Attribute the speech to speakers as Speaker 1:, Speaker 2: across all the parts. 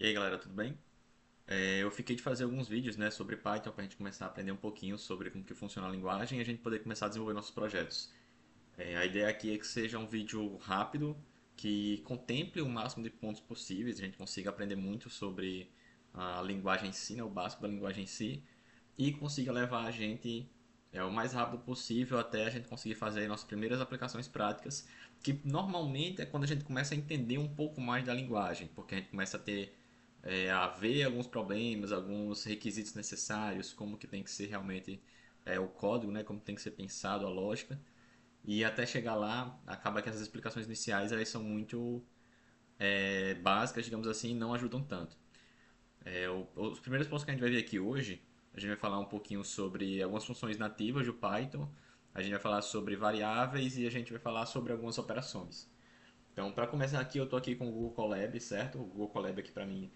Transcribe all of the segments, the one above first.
Speaker 1: E aí galera, tudo bem? Eu fiquei de fazer alguns vídeos, né, sobre Python para a gente começar a aprender um pouquinho sobre como que funciona a linguagem e a gente poder começar a desenvolver nossos projetos. A ideia aqui é que seja um vídeo rápido, que contemple o máximo de pontos possíveis, a gente consiga aprender muito sobre a linguagem em si, né, o básico da linguagem em si, e consiga levar a gente o mais rápido possível até a gente conseguir fazer nossas primeiras aplicações práticas, que normalmente é quando a gente começa a entender um pouco mais da linguagem, porque a gente começa a ter a ver alguns problemas, alguns requisitos necessários, como que tem que ser realmente o código, né, como tem que ser pensado a lógica, e até chegar lá, acaba que essas explicações iniciais elas são muito básicas, digamos assim, e não ajudam tanto. Os primeiros pontos que a gente vai ver aqui hoje, a gente vai falar um pouquinho sobre algumas funções nativas do Python, a gente vai falar sobre variáveis e a gente vai falar sobre algumas operações. Então, para começar aqui, eu estou aqui com o Google Colab, certo? O Google Colab aqui para mim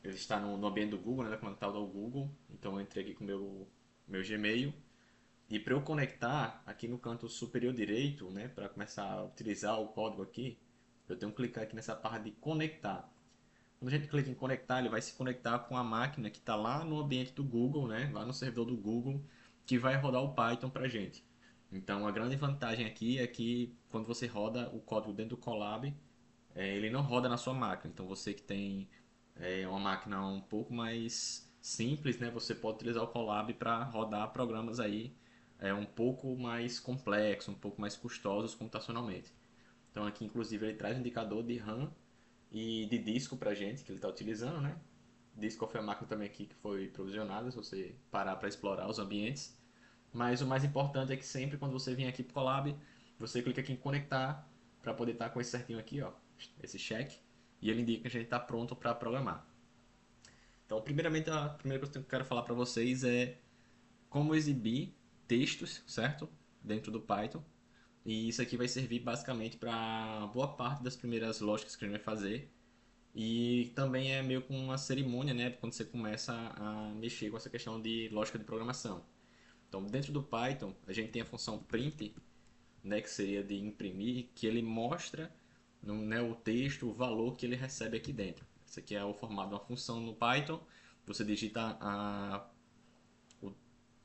Speaker 1: ele está no ambiente do Google, né, na conta do Google. Então, eu entrei aqui com o meu Gmail. E para eu conectar aqui no canto superior direito, né, para começar a utilizar o código aqui, eu tenho que clicar aqui nessa barra de conectar. Quando a gente clica em conectar, ele vai se conectar com a máquina que está lá no ambiente do Google, né? Lá no servidor do Google, que vai rodar o Python para a gente. Então, a grande vantagem aqui é que quando você roda o código dentro do Colab, ele não roda na sua máquina. Então, você que tem uma máquina um pouco mais simples, né? Você pode utilizar o Colab para rodar programas aí um pouco mais complexos, um pouco mais custosos computacionalmente. Então, aqui, inclusive, ele traz um indicador de RAM e de disco para gente que ele está utilizando, né? Disco foi a máquina também aqui que foi provisionada, se você parar para explorar os ambientes. Mas o mais importante é que sempre quando você vem aqui para o Colab, você clica aqui em conectar para poder estar com esse certinho aqui, ó, esse check, e ele indica que a gente está pronto para programar. Então, primeiramente, a primeira coisa que eu quero falar para vocês é como exibir textos, certo? Dentro do Python. E isso aqui vai servir basicamente para boa parte das primeiras lógicas que a gente vai fazer. E também é meio com uma cerimônia, né? Quando você começa a mexer com essa questão de lógica de programação. Então, dentro do Python, a gente tem a função print, né? Que seria de imprimir, que ele mostra né, o texto, o valor que ele recebe aqui dentro. Esse aqui é o formato de uma função no Python. Você digita o,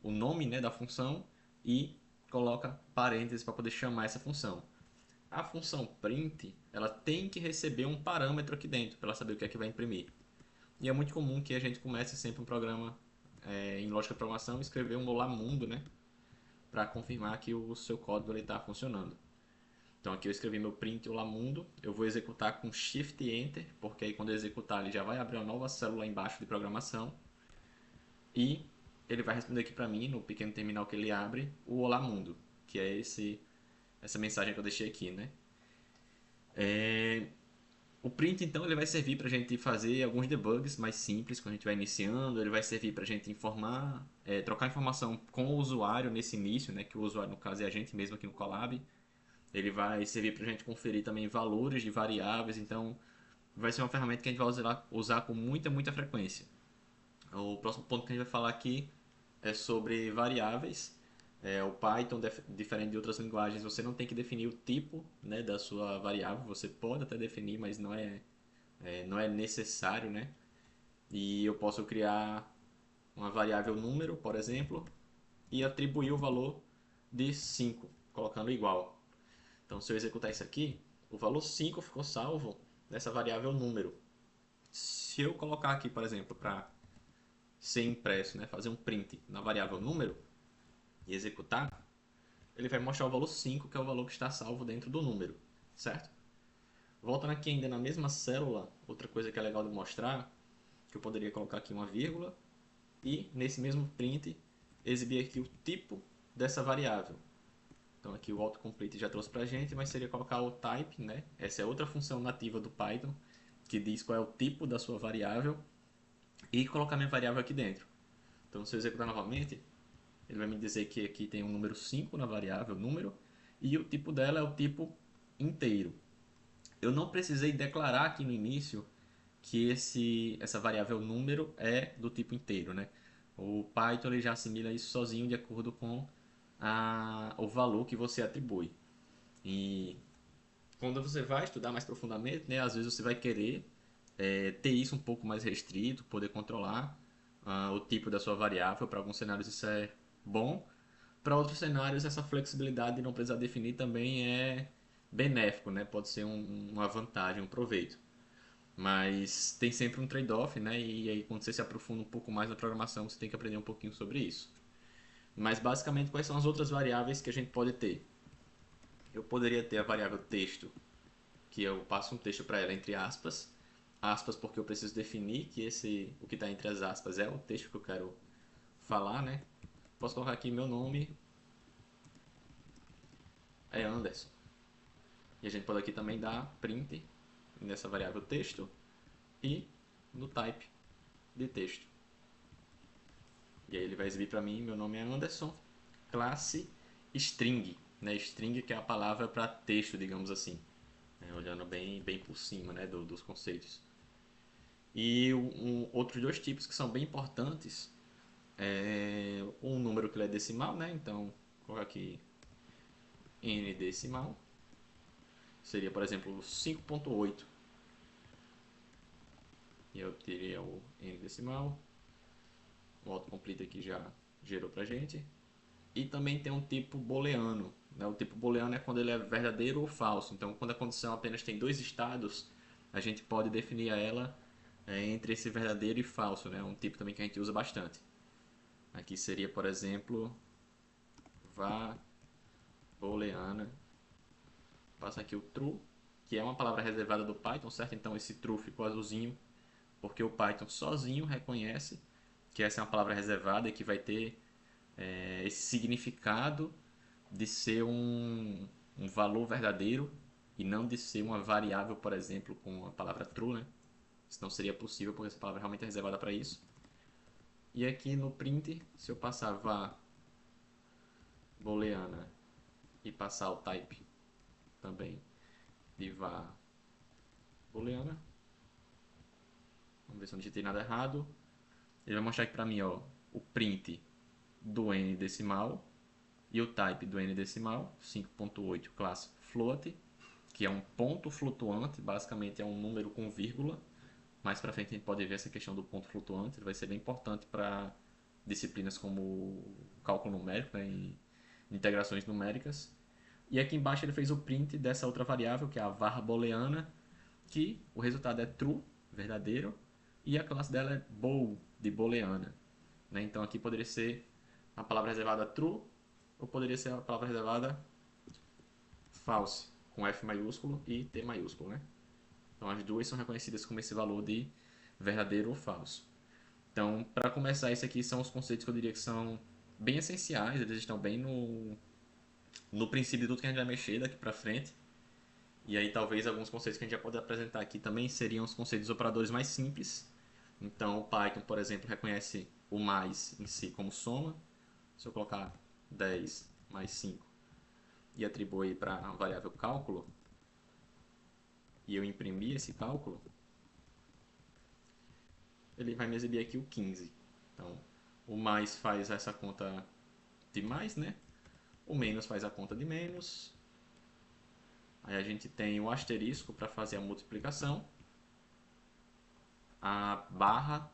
Speaker 1: o nome, né, da função e coloca parênteses para poder chamar essa função. A função print, ela tem que receber um parâmetro aqui dentro para ela saber o que é que vai imprimir. E é muito comum que a gente comece sempre um programa em lógica de programação e escrever um olá mundo, né, para confirmar que o seu código está funcionando. Então aqui eu escrevi meu print olá mundo, eu vou executar com Shift Enter, porque aí quando eu executar ele já vai abrir uma nova célula embaixo de programação e ele vai responder aqui para mim no pequeno terminal que ele abre o olá mundo, que é essa mensagem que eu deixei aqui, né? O print, então, ele vai servir para a gente fazer alguns debugs mais simples quando a gente vai iniciando. Ele vai servir para a gente informar, trocar informação com o usuário nesse início, né, que o usuário, no caso, é a gente mesmo aqui no Colab. Ele vai servir para a gente conferir também valores de variáveis. Então, vai ser uma ferramenta que a gente vai usar com muita frequência. O próximo ponto que a gente vai falar aqui é sobre variáveis. O Python, diferente de outras linguagens, você não tem que definir o tipo, né, da sua variável. Você pode até definir, mas não é necessário, né? E eu posso criar uma variável número, por exemplo, e atribuir o valor de 5, colocando igual. Então, se eu executar isso aqui, o valor 5 ficou salvo nessa variável número. Se eu colocar aqui, por exemplo, para ser impresso, né, fazer um print na variável número e executar, ele vai mostrar o valor 5, que é o valor que está salvo dentro do número, certo? Voltando aqui ainda na mesma célula, outra coisa que é legal de mostrar, que eu poderia colocar aqui uma vírgula e nesse mesmo print exibir aqui o tipo dessa variável. Então aqui o autocomplete já trouxe para a gente, mas seria colocar o type, né? Essa é outra função nativa do Python que diz qual é o tipo da sua variável e colocar minha variável aqui dentro. Então se eu executar novamente, ele vai me dizer que aqui tem um número 5 na variável número e o tipo dela é o tipo inteiro. Eu não precisei declarar aqui no início que essa variável número é do tipo inteiro, né? O Python ele já assimila isso sozinho de acordo com o valor que você atribui. E quando você vai estudar mais profundamente, né, às vezes você vai querer ter isso um pouco mais restrito, poder controlar o tipo da sua variável. Para alguns cenários isso é bom, para outros cenários essa flexibilidade de não precisar definir também é benéfico, né? Pode ser uma vantagem, um proveito. Mas tem sempre um trade-off, né? E aí quando você se aprofunda um pouco mais na programação, você tem que aprender um pouquinho sobre isso. Mas basicamente quais são as outras variáveis que a gente pode ter? Eu poderia ter a variável texto, que eu passo um texto para ela entre aspas, aspas porque eu preciso definir que o que está entre as aspas é o texto que eu quero falar, né? Posso colocar aqui meu nome é Anderson. E a gente pode aqui também dar print nessa variável texto e no type de texto. E aí ele vai exibir para mim, meu nome é Anderson, classe string, né? String que é a palavra para texto, digamos assim, né? Olhando bem por cima, né? Dos conceitos. E outros dois tipos que são bem importantes é um número que ele é decimal, né? Então, vou colocar aqui n decimal, seria, por exemplo, 5.8. E eu teria o n decimal. O autocomplete aqui já gerou pra gente. E também tem um tipo booleano, né? O tipo booleano é quando ele é verdadeiro ou falso. Então, quando a condição apenas tem dois estados, a gente pode definir ela entre esse verdadeiro e falso, né? Um tipo também que a gente usa bastante. Aqui seria, por exemplo, var booleana. Passa aqui o true, que é uma palavra reservada do Python, certo? Então esse true ficou azulzinho, porque o Python sozinho reconhece que essa é uma palavra reservada e que vai ter esse significado de ser um valor verdadeiro e não de ser uma variável, por exemplo, com a palavra true, né? Isso não seria possível porque essa palavra realmente é reservada para isso. E aqui no print, se eu passar var booleana e passar o type também de var booleana, vamos ver se eu não digitei nada errado. Ele vai mostrar aqui para mim, ó, o print do n decimal e o type do n decimal, 5.8 classe float, que é um ponto flutuante, basicamente é um número com vírgula. Mais para frente a gente pode ver essa questão do ponto flutuante, ele vai ser bem importante para disciplinas como cálculo numérico, né, e integrações numéricas. E aqui embaixo ele fez o print dessa outra variável, que é a var booleana, que o resultado é true, verdadeiro, e a classe dela é bool, de booleana. Né? Então aqui poderia ser a palavra reservada true, ou poderia ser a palavra reservada false, com F maiúsculo e T maiúsculo. Né? Então as duas são reconhecidas como esse valor de verdadeiro ou falso. Então, para começar, esses aqui são os conceitos que eu diria que são bem essenciais, eles estão bem no princípio de tudo que a gente vai mexer daqui para frente. E aí talvez alguns conceitos que a gente já pode apresentar aqui também seriam os conceitos dos operadores mais simples. Então o Python, por exemplo, reconhece o mais em si como soma. Se eu colocar 10 mais 5 e atribuir para a variável cálculo, e eu imprimir esse cálculo, ele vai me exibir aqui o 15. Então, o mais faz essa conta de mais, né? O menos faz a conta de menos. Aí a gente tem o asterisco para fazer a multiplicação. A barra,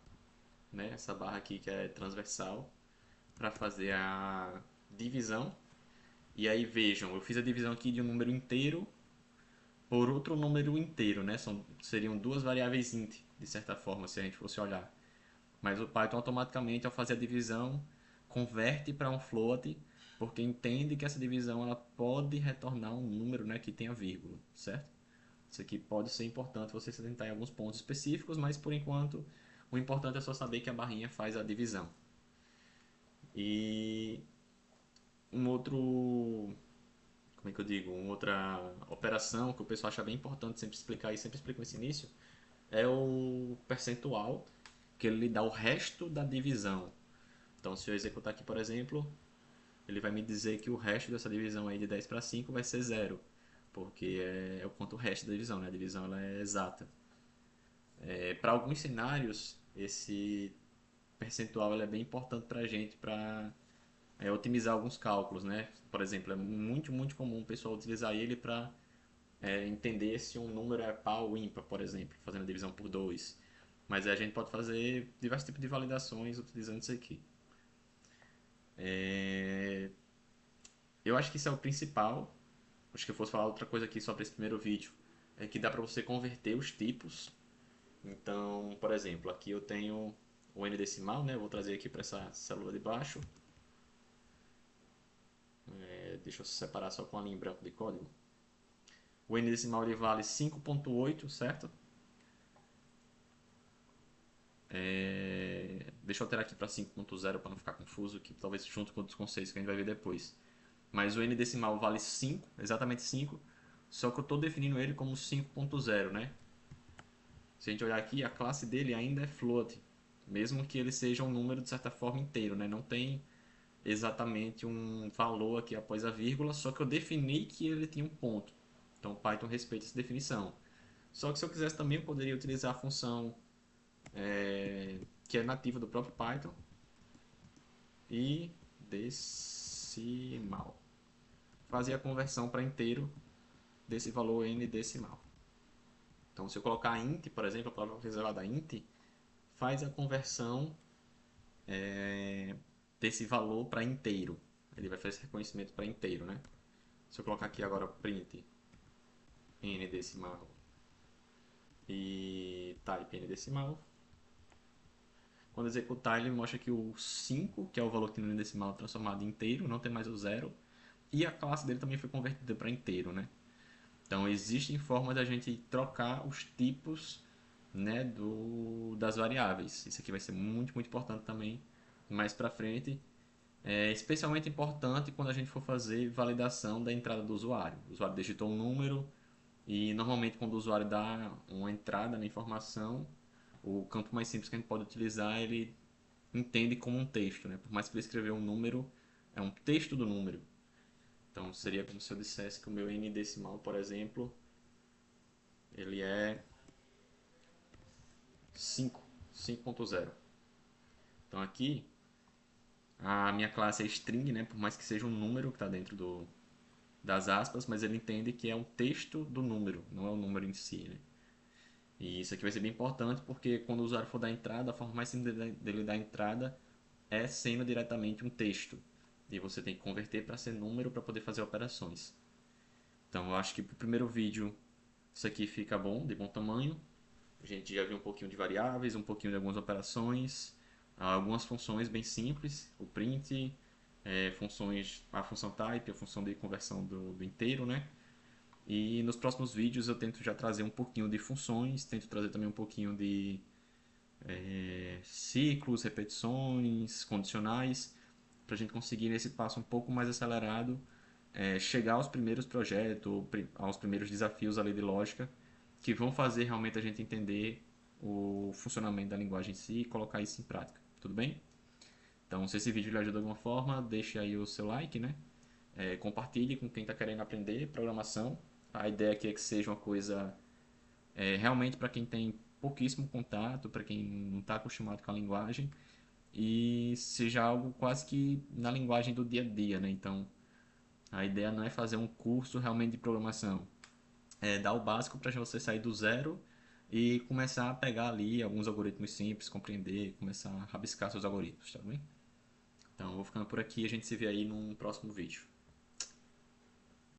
Speaker 1: né? Essa barra aqui que é transversal, para fazer a divisão. E aí vejam, eu fiz a divisão aqui de um número inteiro por outro número inteiro, né? Seriam duas variáveis int, de certa forma, se a gente fosse olhar. Mas o Python automaticamente, ao fazer a divisão, converte para um float, porque entende que essa divisão ela pode retornar um número, né, que tenha vírgula, certo? Isso aqui pode ser importante você se atentar em alguns pontos específicos, mas por enquanto o importante é só saber que a barrinha faz a divisão. E um outro, como é que eu digo, uma outra operação que o pessoal acha bem importante sempre explicar e sempre explico nesse início é o percentual, que ele lhe dá o resto da divisão. Então, se eu executar aqui, por exemplo, ele vai me dizer que o resto dessa divisão aí de 10 para 5 vai ser zero, porque é o quanto o resto da divisão, né? A divisão ela é exata. Para alguns cenários, esse percentual ela é bem importante para a gente para otimizar alguns cálculos, né? Por exemplo, é muito comum o pessoal utilizar ele para entender se um número é par ou ímpar, por exemplo, fazendo a divisão por 2. Mas a gente pode fazer diversos tipos de validações utilizando isso aqui. É, Eu acho que isso é o principal. Acho que eu fosse falar outra coisa aqui sobre esse primeiro vídeo. É que dá para você converter os tipos. Então, por exemplo, aqui eu tenho o n decimal, né? Eu vou trazer aqui para essa célula de baixo. Deixa eu separar só com a linha em branco de código. O n decimal ele vale 5.8, certo? Deixa eu alterar aqui para 5.0 para não ficar confuso, que talvez junto com outros conceitos que a gente vai ver depois. Mas o n decimal vale 5, exatamente 5, só que eu estou definindo ele como 5.0, né? Se a gente olhar aqui, a classe dele ainda é float, mesmo que ele seja um número de certa forma inteiro, né? Não tem exatamente um valor aqui após a vírgula, só que eu defini que ele tinha um ponto. Então o Python respeita essa definição. Só que se eu quisesse também, eu poderia utilizar a função que é nativa do próprio Python e decimal. Fazer a conversão para inteiro desse valor n decimal. Então, se eu colocar int, por exemplo, a palavra reservada int, faz a conversão desse valor para inteiro. Ele vai fazer esse reconhecimento para inteiro, né? Se eu colocar aqui agora print n decimal e type n decimal, quando executar ele mostra que o 5, que é o valor que tem no n decimal, é transformado em inteiro, não tem mais o zero, e a classe dele também foi convertida para inteiro, né? Então existem formas da gente trocar os tipos, né, das variáveis. Isso aqui vai ser muito, muito importante também mais para frente. É especialmente importante quando a gente for fazer validação da entrada do usuário. O usuário digitou um número e normalmente quando o usuário dá uma entrada na informação, o campo mais simples que a gente pode utilizar ele entende como um texto, né? Por mais que ele escreveu um número, é um texto do número. Então seria como se eu dissesse que o meu n decimal, por exemplo, ele é 5, 5.0. Então aqui a minha classe é string, né? Por mais que seja um número que está dentro das aspas, mas ele entende que é um texto do número, não é o número em si, né? E isso aqui vai ser bem importante porque quando o usuário for dar entrada, a forma mais simples dele dar entrada é sendo diretamente um texto. E você tem que converter para ser número para poder fazer operações. Então eu acho que para o primeiro vídeo isso aqui fica bom, de bom tamanho. A gente já viu um pouquinho de variáveis, um pouquinho de algumas operações, algumas funções bem simples, o print, a função type, a função de conversão do inteiro, né? E nos próximos vídeos eu tento já trazer um pouquinho de funções, tento trazer também um pouquinho de ciclos, repetições, condicionais, para a gente conseguir nesse passo um pouco mais acelerado chegar aos primeiros projetos, aos primeiros desafios ali de lógica, que vão fazer realmente a gente entender o funcionamento da linguagem em si e colocar isso em prática. Tudo bem? Então, se esse vídeo lhe ajuda de alguma forma, deixe aí o seu like, né? Compartilhe com quem está querendo aprender programação. A ideia aqui é que seja uma coisa realmente para quem tem pouquíssimo contato, para quem não está acostumado com a linguagem, e seja algo quase que na linguagem do dia a dia, né? Então, a ideia não é fazer um curso realmente de programação, é dar o básico para você sair do zero e começar a pegar ali alguns algoritmos simples, compreender, começar a rabiscar seus algoritmos, tá bem? Então, eu vou ficando por aqui e a gente se vê aí num próximo vídeo.